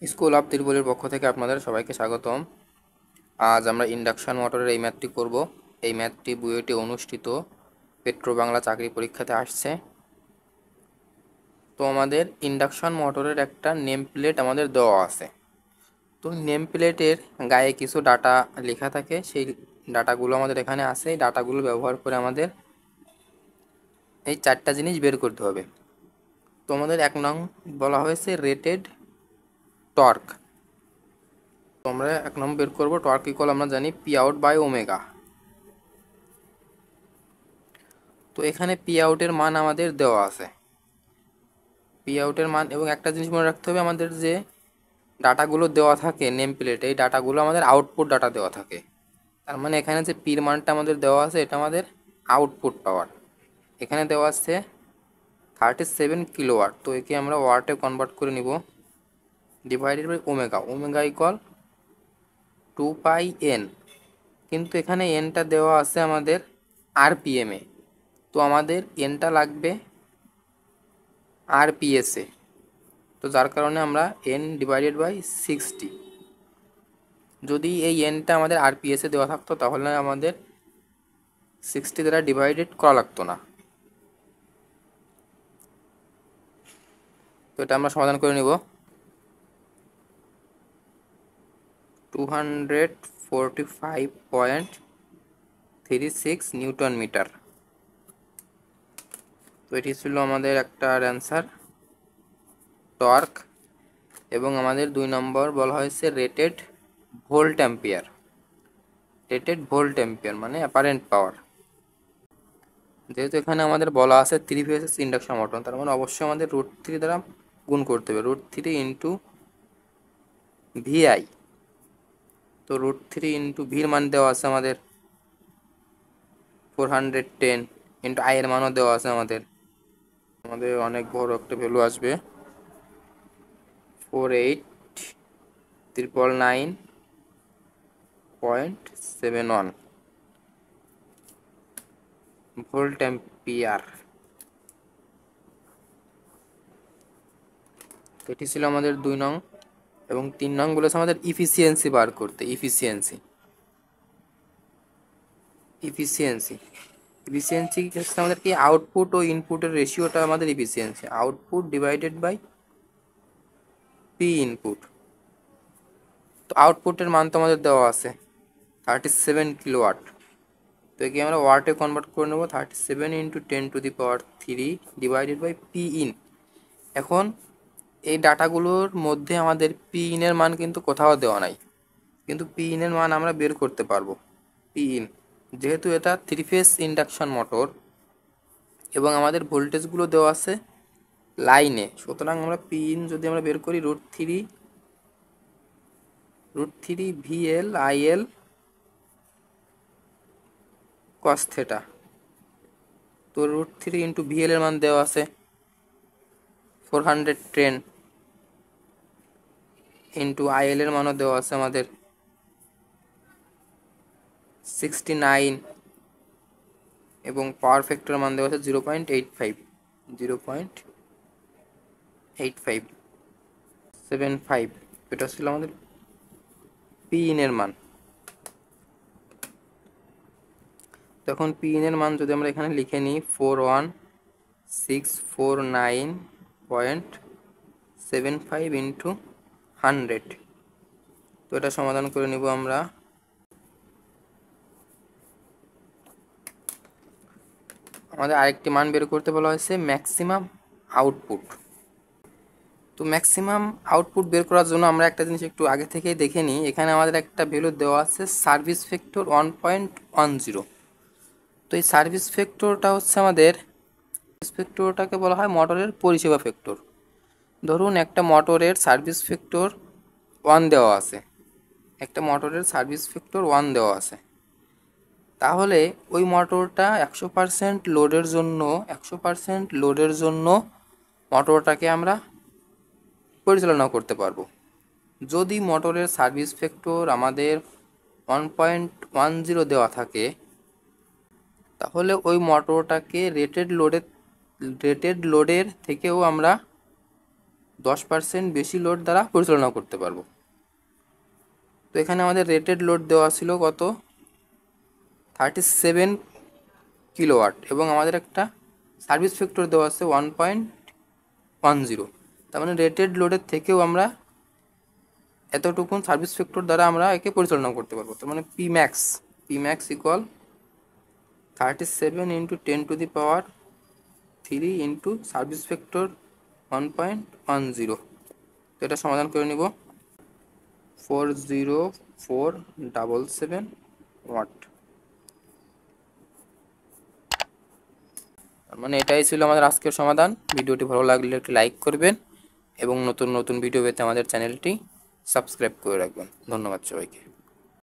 School of ত্রিপলির পক্ষ থেকে আপনাদের সবাইকে স্বাগতম। আজ আমরা ইন্ডাকশন মোটরের এই ম্যাথটি করব। এই ম্যাথটি বুয়েটে অনুষ্ঠিত পেট্রো বাংলা চাকরি পরীক্ষাতে আসছে। তো আমাদের ইন্ডাকশন মোটরের একটা নেম প্লেট আমাদের দেওয়া আছে। তো নেম প্লেটের গায়ে কিছু ডাটা লেখা থাকে, সেই ডাটাগুলো আমাদের এখানে আছে। এই ডাটাগুলো ব্যবহার করে আমাদের এই চারটা জিনিস বের করতে হবে। তো আমাদের 1 নং বলা হয়েছে রেটেড টর্ক। তো আমরা 1 নম্বর বের করবো। টর্ক ইকুয়াল আমরা জানি পি আউট বাই ওমেগা। তো এখানে পি আউটের মান আমাদের দেওয়া আছে, পি আউটের মান। এবং একটা জিনিস মনে রাখতে হবে, আমাদের যে ডাটাগুলো দেওয়া থাকে নেম প্লেটে, এই ডাটাগুলো আমাদের আউটপুট ডাটা দেওয়া থাকে। তার মানে এখানে যে পির মানটা আমাদের দেওয়া আছে, এটা আমাদের আউটপুট পাওয়ার। এখানে দেওয়া আছে 37 কিলোওয়াট। তো একে আমরা ওয়াটে কনভার্ট করে নিব, divided by omega. Omega equal 2πn। কিন্তু এখানে এনটা দেওয়া আছে আমাদের আরপিএমে, তো আমাদের এনটা লাগবে আরপিএসে। তো যার কারণে আমরা এন ডিভাইডেড বাই 60। যদি এই এনটা আমাদের আরপিএসে দেওয়া থাকতো তাহলে আমাদের 60 দ্বারা ডিভাইডেড করা লাগতো না। তো এটা আমরা সমাধান করে নিব। 245.36 নিউটন মিটার। তো এটি ছিল আমাদের একটা অ্যান্সার, টর্ক। এবং আমাদের 2 নম্বর বলা হয়েছে rated volt ampere. Rated volt ampere মানে অ্যাপারেন্ট পাওয়ার। যেহেতু এখানে আমাদের বলা আছে 3 ফেজ ইন্ডাকশন মোটর, তার মানে অবশ্যই আমাদের √3 দ্বারা গুণ করতে হবে, √3 ইন্টু ভিআই। তো √3 ইন্টু ভির মান দেওয়া আছে আমাদের 410, ইন্টু আই এর মানও দেওয়া আছে আমাদের অনেক বড় একটা ভ্যালু আসবে, 48,999.71 ভোল্ট অ্যাম্পিয়ার। এটি ছিল আমাদের 2 নং। এবং 3 নং বলেছে আমাদের ইফিসিয়েন্সি বার করতে। ইফিসিয়েন্সি হচ্ছে আমাদের কি, আউটপুট ও ইনপুটের রেশিওটা আমাদের efficiency. Output divided by P input. তো আউটপুটের মান তো আমাদের দেওয়া আছে 37 কিলোওয়াট। তো একে আমরা ওয়াটে কনভার্ট করে নেবো, 37 into 10⁻³ divided by P in. এখন এই ডাটাগুলোর মধ্যে আমাদের পি ইনের মান কিন্তু কোথাও দেওয়া নাই, কিন্তু পি ইনের মান আমরা বের করতে পারবো। পি ইন, যেহেতু এটা 3 ফেজ ইন্ডাকশন মোটর এবং আমাদের ভোল্টেজগুলো দেওয়া আছে লাইনে, সুতরাং আমরা পি ইন যদি আমরা বের করি √3 ভিএল আইএল কস থেটা। তো √3 ইন্টু ভিএল এর মান দেওয়া আছে 410, ইন্টু আইএল এর মানও দেওয়া আছে আমাদের 69, এবং পাওয়ার ফ্যাক্টর মান দেওয়া আছে 0.8575। এটা ছিল আমাদের পি ইন এর মান। তখন পি ইন এর মান যদি আমরা এখানে লিখে নিই 41649.75 ইন্টু 100। তো এটা সমাধান করে নিব আমরা। আমাদের আরেকটি মান বের করতে বলা হয়েছে ম্যাক্সিমাম আউটপুট। তো ম্যাক্সিমাম আউটপুট বের করার জন্য আমরা একটা জিনিস একটু আগে থেকেই দেখে নিই। এখানে আমাদের একটা ভ্যালু দেওয়া আছে সার্ভিস ফ্যাক্টর 1.10। তো এই সার্ভিস ফ্যাক্টরটা হচ্ছে আমাদের, ফ্যাক্টরটাকে বলা হয় মোটরের পরিষেবা ফ্যাক্টর। ধরুন একটা মোটরের সার্ভিস ফ্যাক্টর 1 দেওয়া আছে, একটা মোটরের সার্ভিস ফ্যাক্টর 1 দেওয়া আছে, তাহলে ওই মোটরটা 100% লোডের জন্য মোটরটাকে আমরা পরিচালনা করতে পারবো। যদি মোটরের সার্ভিস ফ্যাক্টর আমাদের 1.10 দেওয়া থাকে, তাহলে ওই মোটরটাকে রেটেড লোডের থেকেও আমরা 10% বেশি লোড দ্বারা পরিচালনা করতে পারবো। তো এখানে আমাদের রেটেড লোড দেওয়া ছিল কত, 37 কিলোওয়াট, এবং আমাদের একটা সার্ভিস ফ্যাক্টর দেওয়া আছে 1.10। তার মানে রেটেড লোডের থেকেও আমরা এতটুকুন সার্ভিস ফ্যাক্টর দ্বারা আমরা একে পরিচালনা করতে পারবো। তার মানে P max equal 37 into 10⁻³ into service factor 1.10। তো এটা সমাধান করে নিব, 40477 ওয়াট। তার মানে এটাই ছিল আমাদের আজকের সমাধান। ভিডিওটি ভালো লাগলে একটি লাইক করবেন এবং নতুন নতুন ভিডিও পেতে আমাদের চ্যানেলটি সাবস্ক্রাইব করে রাখবেন। ধন্যবাদ সবাইকে।